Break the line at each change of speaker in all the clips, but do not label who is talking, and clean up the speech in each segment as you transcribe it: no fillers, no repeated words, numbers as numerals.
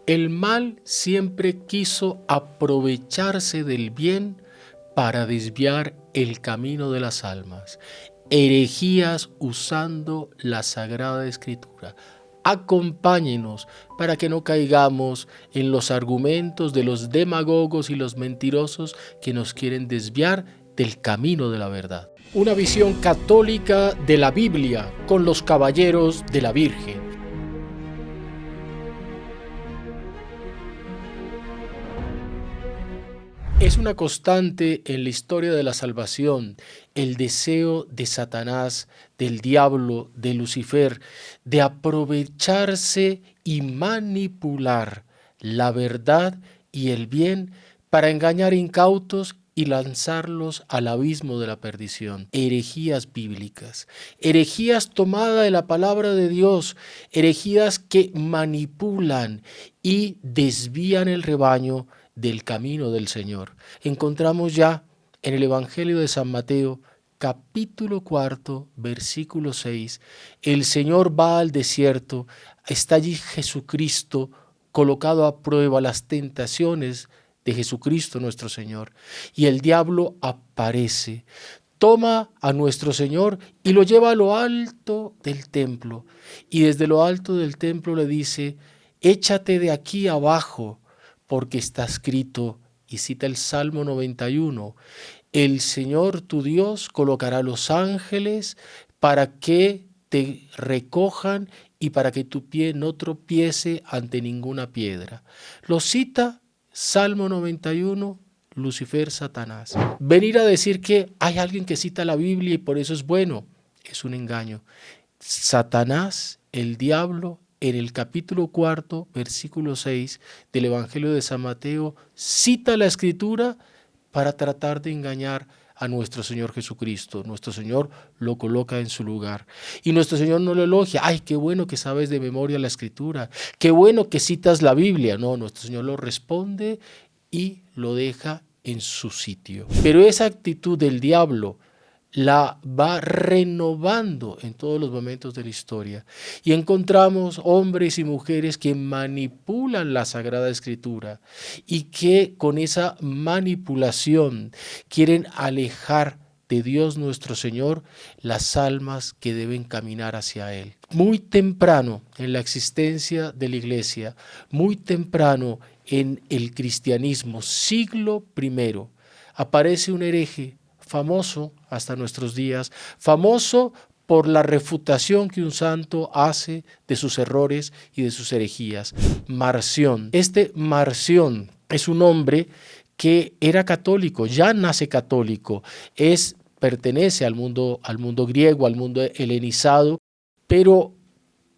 El mal siempre quiso aprovecharse del bien para desviar el camino de las almas. Herejías usando la Sagrada Escritura. Acompáñenos para que no caigamos en los argumentos de los demagogos y los mentirosos que nos quieren desviar del camino de la verdad. Una visión católica de la Biblia con los caballeros de la Virgen. Es una constante en la historia de la salvación el deseo de Satanás, del diablo, de Lucifer, de aprovecharse y manipular la verdad y el bien para engañar incautos y lanzarlos al abismo de la perdición. Herejías bíblicas, herejías tomadas de la palabra de Dios, herejías que manipulan y desvían el rebaño del camino del Señor. Encontramos ya en el Evangelio de San Mateo, capítulo 4, versículo 6, el Señor va al desierto, está allí Jesucristo colocado a prueba las tentaciones de Jesucristo nuestro Señor, y el diablo aparece, toma a nuestro Señor y lo lleva a lo alto del templo, y desde lo alto del templo le dice: échate de aquí abajo, porque está escrito, y cita el Salmo 91, el Señor tu Dios colocará los ángeles para que te recojan y para que tu pie no tropiece ante ninguna piedra. Lo cita Salmo 91, Lucifer, Satanás. Venir a decir que hay alguien que cita la Biblia y por eso es bueno, es un engaño. Satanás, el diablo, en el capítulo 4, versículo 6 del Evangelio de San Mateo, cita la Escritura para tratar de engañar a nuestro Señor Jesucristo. Nuestro Señor lo coloca en su lugar. Y nuestro Señor no lo elogia. ¡Ay, qué bueno que sabes de memoria la Escritura! ¡Qué bueno que citas la Biblia! No, nuestro Señor lo responde y lo deja en su sitio. Pero esa actitud del diablo la va renovando en todos los momentos de la historia. Y encontramos hombres y mujeres que manipulan la Sagrada Escritura y que con esa manipulación quieren alejar de Dios nuestro Señor las almas que deben caminar hacia Él. Muy temprano en la existencia de la Iglesia, muy temprano en el cristianismo, siglo I, aparece un hereje famoso hasta nuestros días, famoso por la refutación que un santo hace de sus errores y de sus herejías. Marción. Este Marción es un hombre que era católico, ya nace católico, pertenece al mundo griego, al mundo helenizado, pero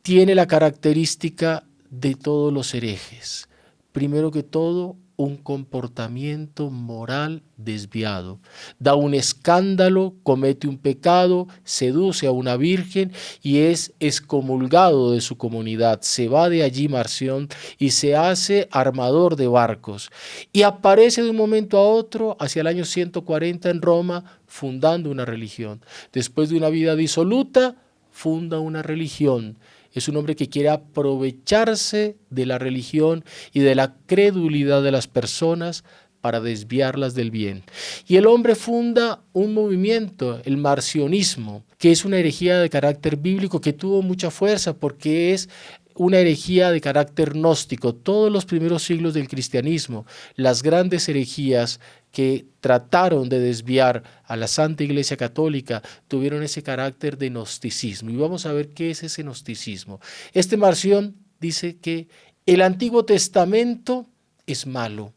tiene la característica de todos los herejes. Primero que todo, un comportamiento moral desviado. Da un escándalo, comete un pecado, seduce a una virgen y es excomulgado de su comunidad. Se va de allí Marción y se hace armador de barcos. Y aparece de un momento a otro, hacia el año 140 en Roma, fundando una religión. Después de una vida disoluta, funda una religión. Es un hombre que quiere aprovecharse de la religión y de la credulidad de las personas para desviarlas del bien. Y el hombre funda un movimiento, el marcionismo, que es una herejía de carácter bíblico que tuvo mucha fuerza porque es una herejía de carácter gnóstico. Todos los primeros siglos del cristianismo, las grandes herejías que trataron de desviar a la Santa Iglesia Católica tuvieron ese carácter de gnosticismo. Y vamos a ver qué es ese gnosticismo. Este Marción dice que el Antiguo Testamento es malo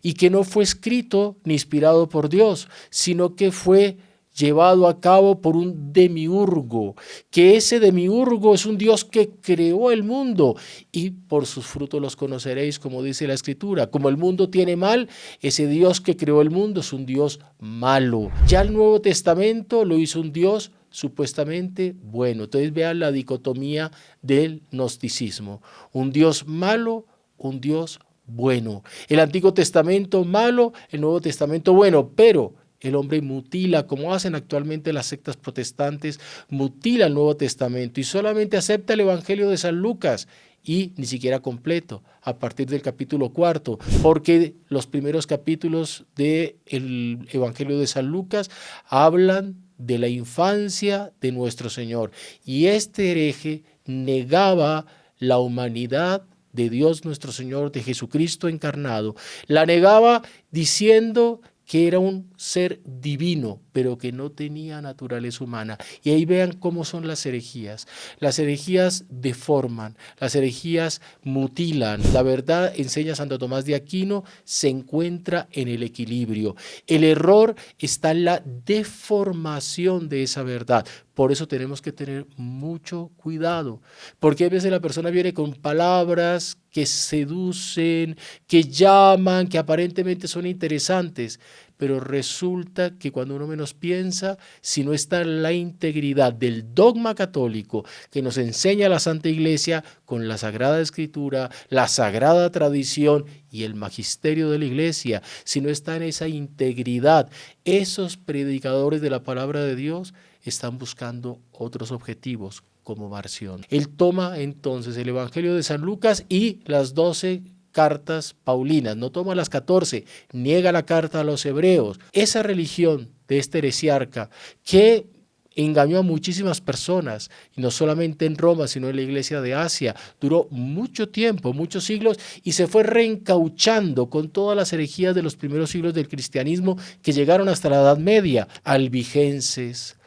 y que no fue escrito ni inspirado por Dios, sino que fue llevado a cabo por un demiurgo, que ese demiurgo es un Dios que creó el mundo y por sus frutos los conoceréis, como dice la Escritura. Como el mundo tiene mal, ese Dios que creó el mundo es un Dios malo. Ya el Nuevo Testamento lo hizo un Dios supuestamente bueno. Entonces vean la dicotomía del gnosticismo. Un Dios malo, un Dios bueno. El Antiguo Testamento malo, el Nuevo Testamento bueno, pero el hombre mutila, como hacen actualmente las sectas protestantes, mutila el Nuevo Testamento y solamente acepta el Evangelio de San Lucas y ni siquiera completo, a partir del capítulo 4, porque los primeros capítulos del Evangelio de San Lucas hablan de la infancia de nuestro Señor. Y este hereje negaba la humanidad de Dios nuestro Señor, de Jesucristo encarnado. La negaba diciendo que era un ser divino, pero que no tenía naturaleza humana. Y ahí vean cómo son las herejías. Las herejías deforman, las herejías mutilan. La verdad, enseña Santo Tomás de Aquino, se encuentra en el equilibrio. El error está en la deformación de esa verdad. Por eso tenemos que tener mucho cuidado, porque a veces la persona viene con palabras que seducen, que llaman, que aparentemente son interesantes, pero resulta que cuando uno menos piensa, si no está en la integridad del dogma católico que nos enseña la Santa Iglesia con la Sagrada Escritura, la Sagrada Tradición y el magisterio de la Iglesia, si no está en esa integridad, esos predicadores de la palabra de Dios están buscando otros objetivos como Marción. Él toma entonces el Evangelio de San Lucas y las 12 cartas paulinas, no toma las 14, niega la carta a los hebreos. Esa religión de este heresiarca que engañó a muchísimas personas, y no solamente en Roma, sino en la iglesia de Asia, duró mucho tiempo, muchos siglos, y se fue reencauchando con todas las herejías de los primeros siglos del cristianismo que llegaron hasta la Edad Media, albigenses,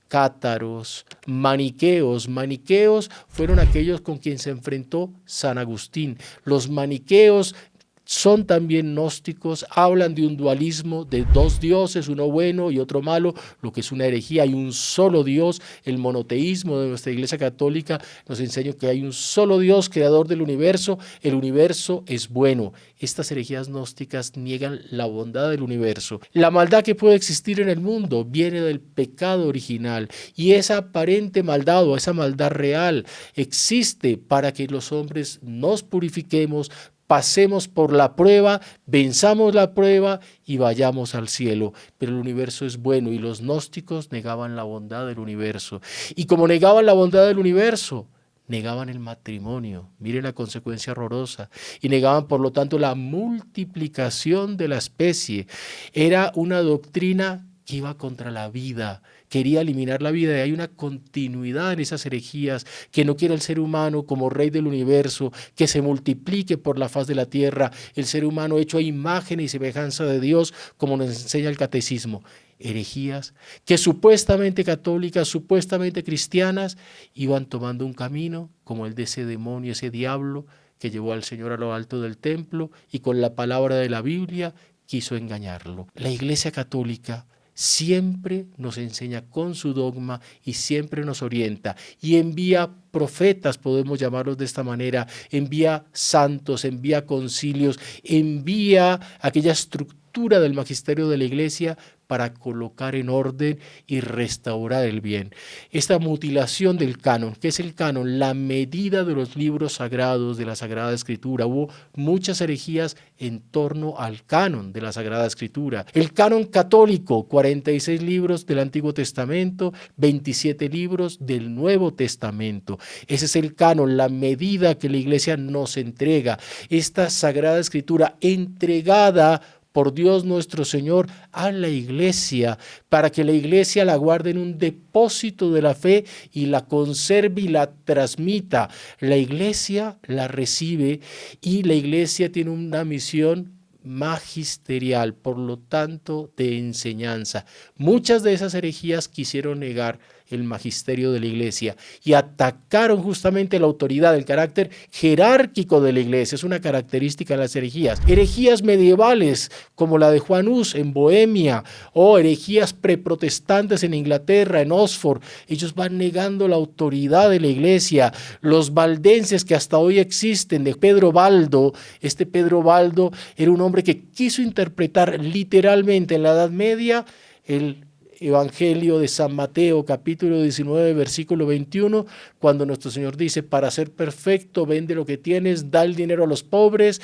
cátaros, maniqueos. Maniqueos fueron aquellos con quien se enfrentó San Agustín. Los maniqueos son también gnósticos, hablan de un dualismo de dos dioses, uno bueno y otro malo, lo que es una herejía. Hay un solo Dios. El monoteísmo de nuestra Iglesia Católica nos enseña que hay un solo Dios, creador del universo. El universo es bueno. Estas herejías gnósticas niegan la bondad del universo. La maldad que puede existir en el mundo viene del pecado original, y esa aparente maldad o esa maldad real existe para que los hombres nos purifiquemos, pasemos por la prueba, venzamos la prueba y vayamos al cielo. Pero el universo es bueno, y los gnósticos negaban la bondad del universo. Y como negaban la bondad del universo, negaban el matrimonio. Miren la consecuencia horrorosa. Y negaban, por lo tanto, la multiplicación de la especie. Era una doctrina que iba contra la vida, quería eliminar la vida, y hay una continuidad en esas herejías, que no quiere el ser humano como rey del universo, que se multiplique por la faz de la tierra, el ser humano hecho a imagen y semejanza de Dios, como nos enseña el catecismo. Herejías que supuestamente católicas, supuestamente cristianas, iban tomando un camino como el de ese demonio, ese diablo que llevó al Señor a lo alto del templo y con la palabra de la Biblia quiso engañarlo. La Iglesia Católica siempre nos enseña con su dogma y siempre nos orienta y envía profetas, podemos llamarlos de esta manera, envía santos, envía concilios, envía aquella estructura del magisterio de la Iglesia para colocar en orden y restaurar el bien. Esta mutilación del canon, ¿qué es el canon? La medida de los libros sagrados de la Sagrada Escritura. Hubo muchas herejías en torno al canon de la Sagrada Escritura. El canon católico, 46 libros del Antiguo Testamento, 27 libros del Nuevo Testamento. Ese es el canon, la medida que la Iglesia nos entrega. Esta Sagrada Escritura entregada por Dios nuestro Señor a la Iglesia, para que la Iglesia la guarde en un depósito de la fe y la conserve y la transmita. La Iglesia la recibe, y la Iglesia tiene una misión magisterial, por lo tanto de enseñanza. Muchas de esas herejías quisieron negar el magisterio de la Iglesia y atacaron justamente la autoridad, el carácter jerárquico de la Iglesia. Es una característica de las herejías. Herejías medievales como la de Juan Hus en Bohemia, o herejías preprotestantes en Inglaterra, en Oxford. Ellos van negando la autoridad de la Iglesia. Los valdenses que hasta hoy existen, de Pedro Baldo. Este Pedro Baldo era un hombre que quiso interpretar literalmente en la Edad Media el Evangelio de San Mateo, capítulo 19, versículo 21, cuando nuestro Señor dice: para ser perfecto, vende lo que tienes, da el dinero a los pobres,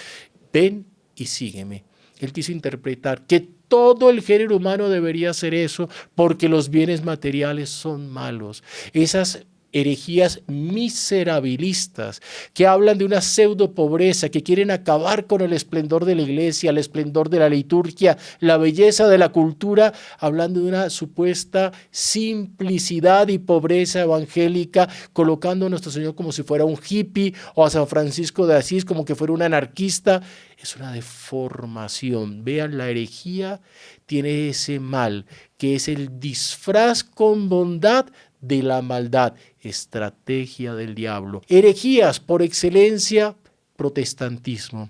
ven y sígueme. Él quiso interpretar que todo el género humano debería hacer eso, porque los bienes materiales son malos. Esas herejías miserabilistas, que hablan de una pseudo pobreza, que quieren acabar con el esplendor de la iglesia, el esplendor de la liturgia, la belleza de la cultura, hablando de una supuesta simplicidad y pobreza evangélica, colocando a nuestro Señor como si fuera un hippie o a San Francisco de Asís como que fuera un anarquista. Es una deformación. Vean, la herejía tiene ese mal, que es el disfraz con bondad de la maldad, estrategia del diablo. Herejías por excelencia, protestantismo.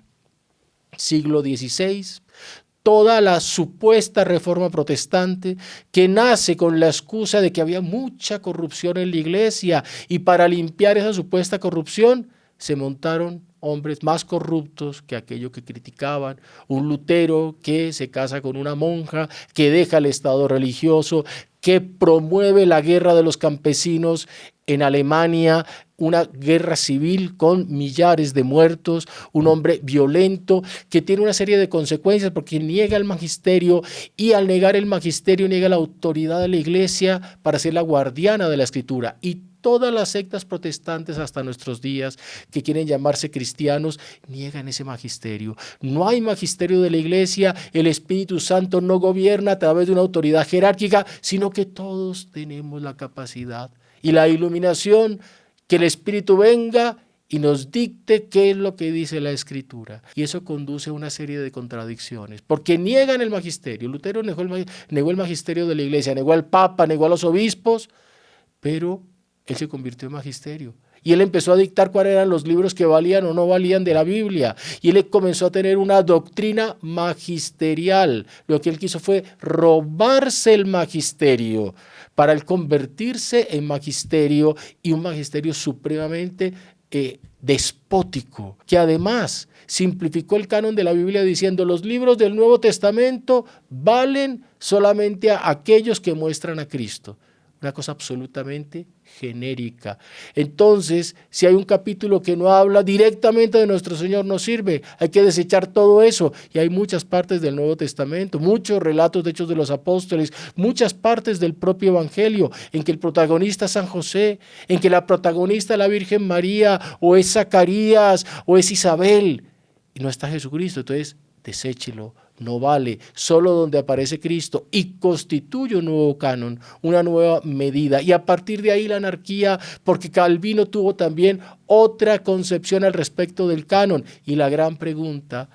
Siglo XVI, toda la supuesta reforma protestante que nace con la excusa de que había mucha corrupción en la iglesia, y para limpiar esa supuesta corrupción se montaron hombres más corruptos que aquello que criticaban. Un Lutero que se casa con una monja, que deja el estado religioso, que promueve la guerra de los campesinos en Alemania, una guerra civil con millares de muertos, un hombre violento que tiene una serie de consecuencias porque niega el magisterio, y al negar el magisterio niega la autoridad de la iglesia para ser la guardiana de la escritura. Y todas las sectas protestantes hasta nuestros días que quieren llamarse cristianos niegan ese magisterio. No hay magisterio de la iglesia, el Espíritu Santo no gobierna a través de una autoridad jerárquica, sino que todos tenemos la capacidad y la iluminación, que el Espíritu venga y nos dicte qué es lo que dice la Escritura. Y eso conduce a una serie de contradicciones, porque niegan el magisterio. Lutero negó el magisterio de la iglesia, negó al Papa, negó a los obispos, pero él se convirtió en magisterio. Y él empezó a dictar cuáles eran los libros que valían o no valían de la Biblia. Y él comenzó a tener una doctrina magisterial. Lo que él quiso fue robarse el magisterio para él convertirse en magisterio, y un magisterio supremamente despótico, que además simplificó el canon de la Biblia diciendo: los libros del Nuevo Testamento valen solamente a aquellos que muestran a Cristo. Una cosa absolutamente genérica. Entonces, si hay un capítulo que no habla directamente de nuestro Señor, no sirve. Hay que desechar todo eso. Y hay muchas partes del Nuevo Testamento, muchos relatos de Hechos de los Apóstoles, muchas partes del propio Evangelio, en que el protagonista es San José, en que la protagonista es la Virgen María, o es Zacarías, o es Isabel, y no está Jesucristo. Entonces, deséchelo. No vale, solo donde aparece Cristo, y constituye un nuevo canon, una nueva medida. Y a partir de ahí la anarquía, porque Calvino tuvo también otra concepción al respecto del canon. Y la gran pregunta: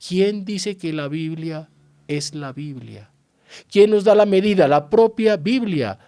¿quién dice que la Biblia es la Biblia? ¿Quién nos da la medida? La propia Biblia.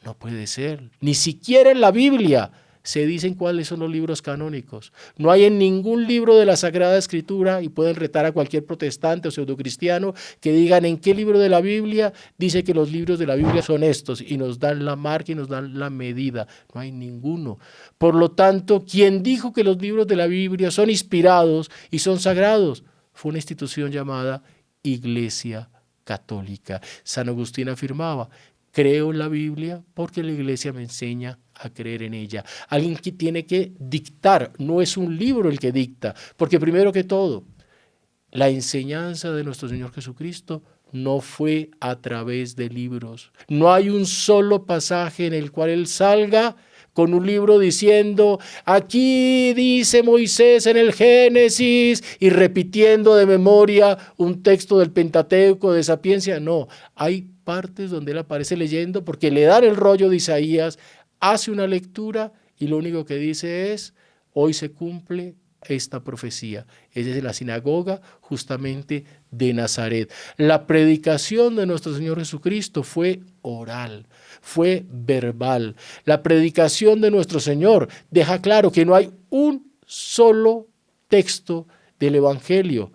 No puede ser, ni siquiera en la Biblia se dicen cuáles son los libros canónicos. No hay en ningún libro de la Sagrada Escritura, y pueden retar a cualquier protestante o pseudocristiano que digan en qué libro de la Biblia dice que los libros de la Biblia son estos, y nos dan la marca y nos dan la medida. No hay ninguno. Por lo tanto, quien dijo que los libros de la Biblia son inspirados y son sagrados fue una institución llamada Iglesia Católica. San Agustín afirmaba: creo en la Biblia porque la iglesia me enseña a creer en ella. Alguien que tiene que dictar, no es un libro el que dicta, porque primero que todo, la enseñanza de nuestro Señor Jesucristo no fue a través de libros. No hay un solo pasaje en el cual Él salga con un libro diciendo: aquí dice Moisés en el Génesis, y repitiendo de memoria un texto del Pentateuco, de Sapiencia. No, hay partes donde Él aparece leyendo porque le dan el rollo de Isaías, hace una lectura y lo único que dice es: hoy se cumple esta profecía. Es desde la sinagoga justamente de Nazaret. La predicación de nuestro Señor Jesucristo fue oral, fue verbal. La predicación de nuestro Señor deja claro que no hay un solo texto del Evangelio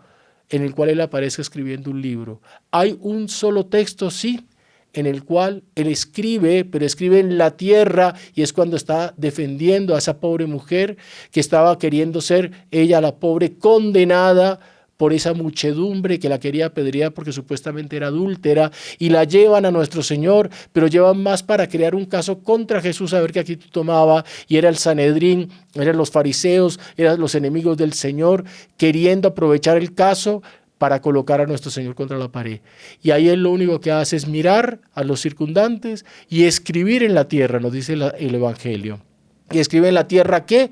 en el cual Él aparezca escribiendo un libro. Hay un solo texto, sí, en el cual Él escribe, pero escribe en la tierra, y es cuando está defendiendo a esa pobre mujer que estaba queriendo ser ella la pobre condenada por esa muchedumbre que la quería apedrear porque supuestamente era adúltera, y la llevan a nuestro Señor, pero llevan más para crear un caso contra Jesús, a ver qué actitud tomaba, y era el Sanedrín, eran los fariseos, eran los enemigos del Señor, queriendo aprovechar el caso para colocar a nuestro Señor contra la pared. Y ahí Él lo único que hace es mirar a los circundantes y escribir en la tierra, nos dice el Evangelio. que escribe en la tierra, ¿qué?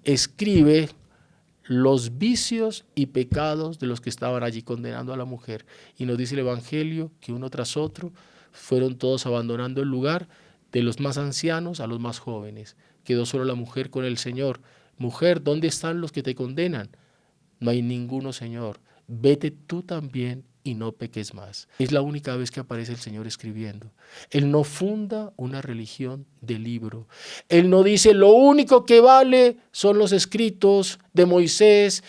Escribe los vicios y pecados de los que estaban allí condenando a la mujer. Y nos dice el Evangelio que uno tras otro fueron todos abandonando el lugar, de los más ancianos a los más jóvenes. Quedó solo la mujer con el Señor. Mujer, ¿dónde están los que te condenan? No hay ninguno, Señor. Vete tú también y no peques más. Es la única vez que aparece el Señor escribiendo. Él no funda una religión de libro. Él no dice lo único que vale son los escritos de Moisés,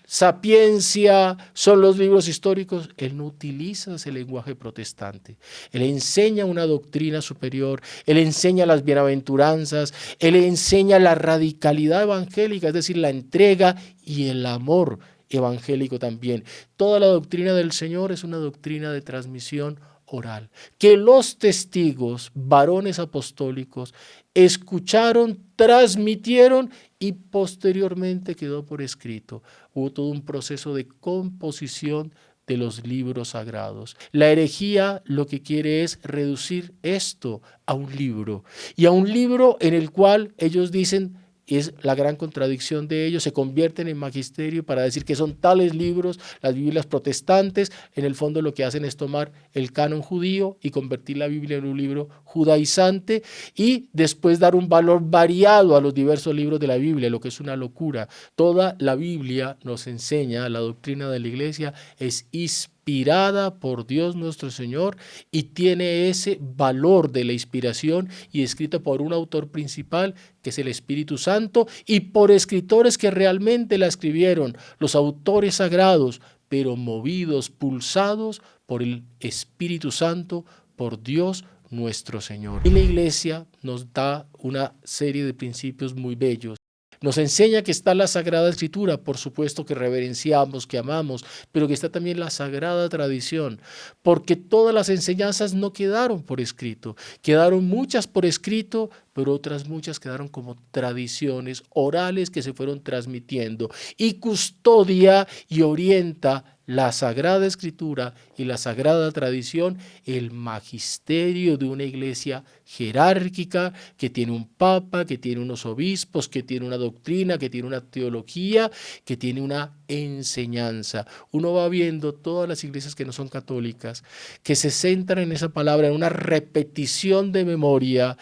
Sapiencia, son los libros históricos. Él no utiliza ese lenguaje protestante. Él enseña una doctrina superior, él enseña las bienaventuranzas, él enseña la radicalidad evangélica, es decir, la entrega y el amor evangélico también. Toda la doctrina del Señor es una doctrina de transmisión oral, que los testigos, varones apostólicos, escucharon, transmitieron y posteriormente quedó por escrito. Hubo todo un proceso de composición de los libros sagrados. La herejía lo que quiere es reducir esto a un libro, y a un libro en el cual ellos dicen, es la gran contradicción de ellos, se convierten en magisterio para decir que son tales libros, las Biblias protestantes. En el fondo lo que hacen es tomar el canon judío y convertir la Biblia en un libro judaizante y después dar un valor variado a los diversos libros de la Biblia, lo que es una locura. Toda la Biblia nos enseña, la doctrina de la Iglesia es inspirada por Dios nuestro Señor y tiene ese valor de la inspiración y escrita por un autor principal que es el Espíritu Santo y por escritores que realmente la escribieron, los autores sagrados, pero movidos, pulsados por el Espíritu Santo, por Dios nuestro Señor. Y la Iglesia nos da una serie de principios muy bellos. Nos enseña que está la Sagrada Escritura, por supuesto que reverenciamos, que amamos, pero que está también la Sagrada Tradición, porque todas las enseñanzas no quedaron por escrito, quedaron muchas por escrito, pero otras muchas quedaron como tradiciones orales que se fueron transmitiendo y custodia y orienta la Sagrada Escritura y la Sagrada Tradición, el magisterio de una iglesia jerárquica que tiene un papa, que tiene unos obispos, que tiene una doctrina, que tiene una teología, que tiene una enseñanza. Uno va viendo todas las iglesias que no son católicas, que se centran en esa palabra, en una repetición de memoria,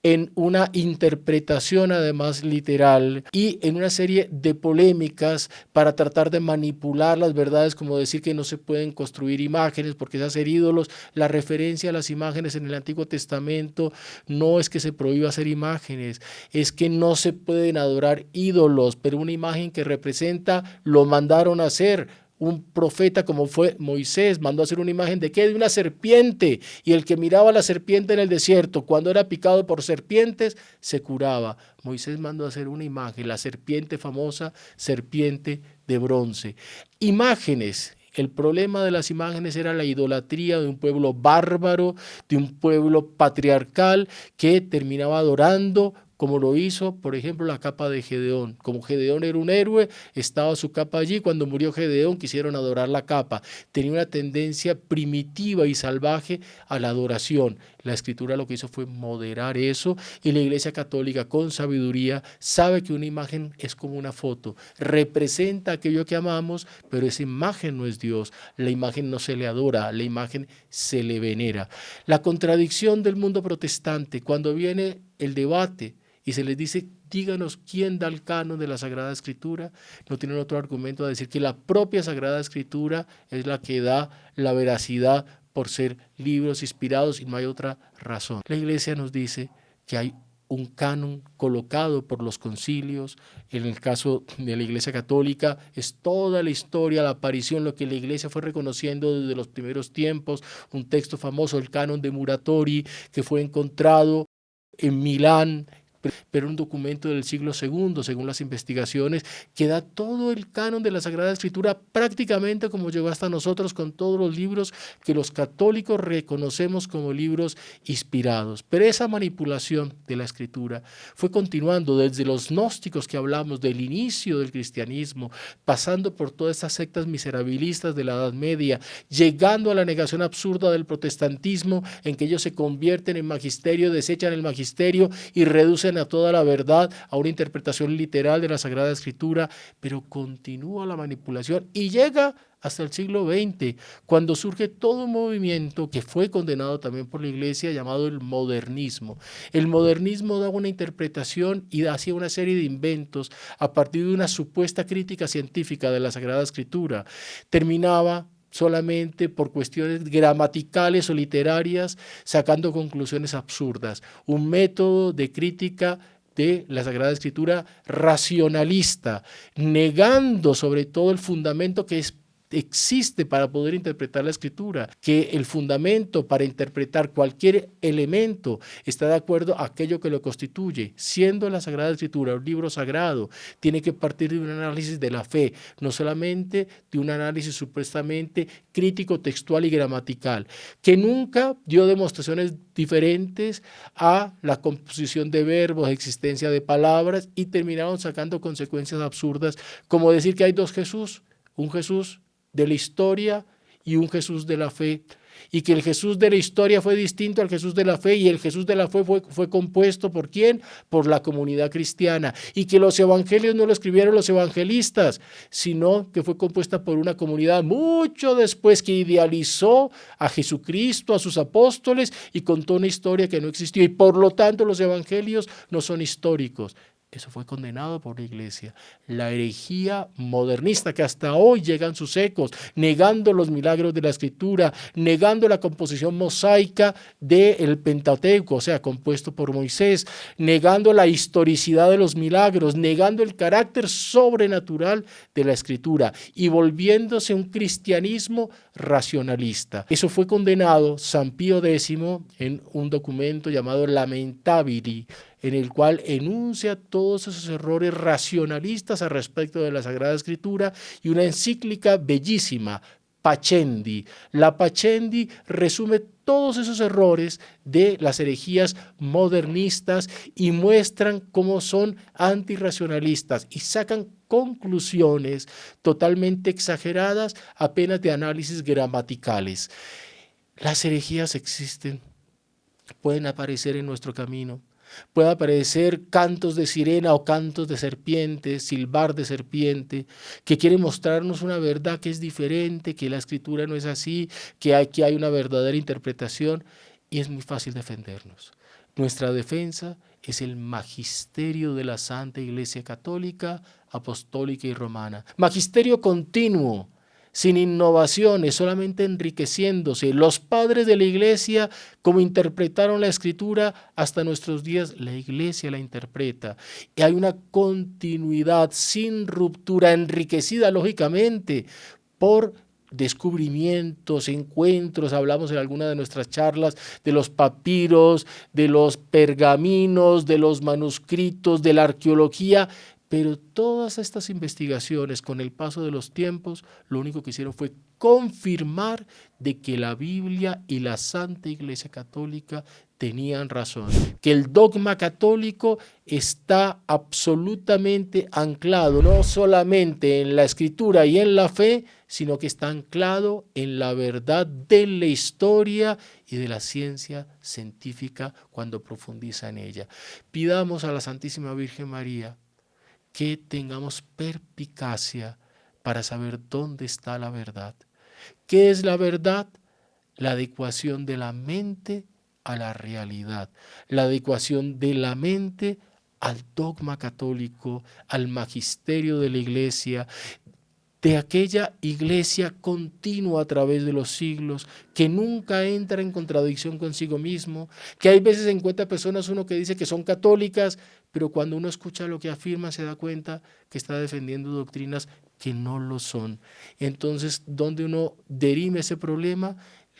en una interpretación además literal y en una serie de polémicas para tratar de manipular las verdades, como decir que no se pueden construir imágenes porque es hacer ídolos. La referencia a las imágenes en el Antiguo Testamento no es que se prohíba hacer imágenes, es que no se pueden adorar ídolos, pero una imagen que representa lo mandaron a hacer. Un profeta como fue Moisés mandó a hacer una imagen de ¿qué? De una serpiente, y el que miraba a la serpiente en el desierto cuando era picado por serpientes se curaba. Moisés mandó a hacer una imagen, la serpiente famosa, serpiente de bronce. Imágenes. El problema de las imágenes era la idolatría de un pueblo bárbaro, de un pueblo patriarcal que terminaba adorando, como lo hizo, por ejemplo, la capa de Gedeón. Como Gedeón era un héroe, estaba su capa allí. Cuando murió Gedeón, quisieron adorar la capa. Tenía una tendencia primitiva y salvaje a la adoración. La Escritura lo que hizo fue moderar eso, y la Iglesia Católica, con sabiduría, sabe que una imagen es como una foto. Representa aquello que amamos, pero esa imagen no es Dios. La imagen no se le adora, la imagen se le venera. La contradicción del mundo protestante, cuando viene el debate y se les dice, díganos quién da el canon de la Sagrada Escritura, no tienen otro argumento a decir que la propia Sagrada Escritura es la que da la veracidad por ser libros inspirados y no hay otra razón. La Iglesia nos dice que hay un canon colocado por los concilios. En el caso de la Iglesia Católica es toda la historia, la aparición, lo que la Iglesia fue reconociendo desde los primeros tiempos. Un texto famoso, el canon de Muratori, que fue encontrado en Milán, pero un documento del siglo II, según las investigaciones, que da todo el canon de la Sagrada Escritura prácticamente como llegó hasta nosotros, con todos los libros que los católicos reconocemos como libros inspirados. Pero esa manipulación de la Escritura fue continuando desde los gnósticos que hablamos del inicio del cristianismo, pasando por todas estas sectas miserabilistas de la Edad Media, llegando a la negación absurda del protestantismo, en que ellos se convierten en magisterio, desechan el magisterio y reducen reducen a toda la verdad, a una interpretación literal de la Sagrada Escritura, pero continúa la manipulación y llega hasta el siglo XX, cuando surge todo un movimiento que fue condenado también por la Iglesia llamado el modernismo. El modernismo daba una interpretación y hacía una serie de inventos a partir de una supuesta crítica científica de la Sagrada Escritura. Terminaba solamente por cuestiones gramaticales o literarias, sacando conclusiones absurdas. Un método de crítica de la Sagrada Escritura racionalista, negando sobre todo el fundamento que existe para poder interpretar la Escritura, que el fundamento para interpretar cualquier elemento está de acuerdo a aquello que lo constituye. Siendo la Sagrada Escritura un libro sagrado, tiene que partir de un análisis de la fe, no solamente de un análisis supuestamente crítico, textual y gramatical, que nunca dio demostraciones diferentes a la composición de verbos, existencia de palabras, y terminaron sacando consecuencias absurdas, como decir que hay dos Jesús, un Jesús de la historia y un Jesús de la fe, y que el Jesús de la historia fue distinto al Jesús de la fe, y el Jesús de la fe fue compuesto ¿por quién? Por la comunidad cristiana, y que los evangelios no lo escribieron los evangelistas, sino que fue compuesta por una comunidad mucho después que idealizó a Jesucristo, a sus apóstoles, y contó una historia que no existió, y por lo tanto los evangelios no son históricos. Eso fue condenado por la Iglesia. La herejía modernista que hasta hoy llegan sus ecos, negando los milagros de la Escritura, negando la composición mosaica del Pentateuco, o sea, compuesto por Moisés, negando la historicidad de los milagros, negando el carácter sobrenatural de la Escritura y volviéndose un cristianismo racionalista. Eso fue condenado San Pío X en un documento llamado Lamentabili, en el cual enuncia todos esos errores racionalistas al respecto de la Sagrada Escritura, y una encíclica bellísima, Pacendi. La Pacendi resume todos esos errores de las herejías modernistas y muestran cómo son antirracionalistas y sacan conclusiones totalmente exageradas apenas de análisis gramaticales. Las herejías existen, pueden aparecer en nuestro camino. Puede aparecer cantos de sirena o cantos de serpiente, silbar de serpiente, que quiere mostrarnos una verdad que es diferente, que la Escritura no es así, que aquí hay una verdadera interpretación, y es muy fácil defendernos. Nuestra defensa es el magisterio de la Santa Iglesia Católica, Apostólica y Romana. Magisterio continuo, sin innovaciones, solamente enriqueciéndose. Los padres de la Iglesia, como interpretaron la Escritura, hasta nuestros días la Iglesia la interpreta. Y hay una continuidad sin ruptura, enriquecida lógicamente por descubrimientos, encuentros. Hablamos en alguna de nuestras charlas de los papiros, de los pergaminos, de los manuscritos, de la arqueología. Pero todas estas investigaciones, con el paso de los tiempos, lo único que hicieron fue confirmar de que la Biblia y la Santa Iglesia Católica tenían razón, que el dogma católico está absolutamente anclado, no solamente en la Escritura y en la fe, sino que está anclado en la verdad de la historia y de la ciencia científica cuando profundiza en ella. Pidamos a la Santísima Virgen María que tengamos perspicacia para saber dónde está la verdad. ¿Qué es la verdad? La adecuación de la mente a la realidad, la adecuación de la mente al dogma católico, al magisterio de la Iglesia, de aquella Iglesia continua a través de los siglos, que nunca entra en contradicción consigo mismo, que hay veces encuentra personas uno que dice que son católicas, pero cuando uno escucha lo que afirma se da cuenta que está defendiendo doctrinas que no lo son. Entonces, ¿dónde uno derime ese problema?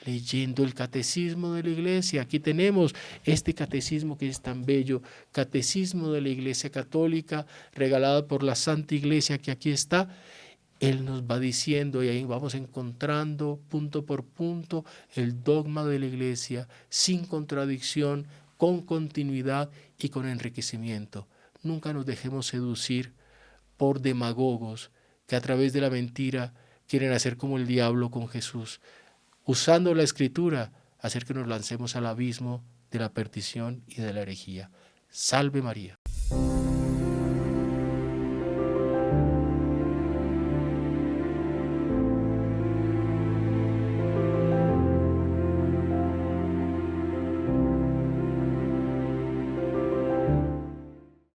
Leyendo el catecismo de la Iglesia. Aquí tenemos este catecismo que es tan bello, catecismo de la Iglesia Católica, regalado por la Santa Iglesia, que aquí está. Él nos va diciendo, y ahí vamos encontrando punto por punto el dogma de la Iglesia, sin contradicción, con continuidad y con enriquecimiento. Nunca nos dejemos seducir por demagogos que a través de la mentira quieren hacer como el diablo con Jesús, usando la Escritura, hacer que nos lancemos al abismo de la perdición y de la herejía. Salve María.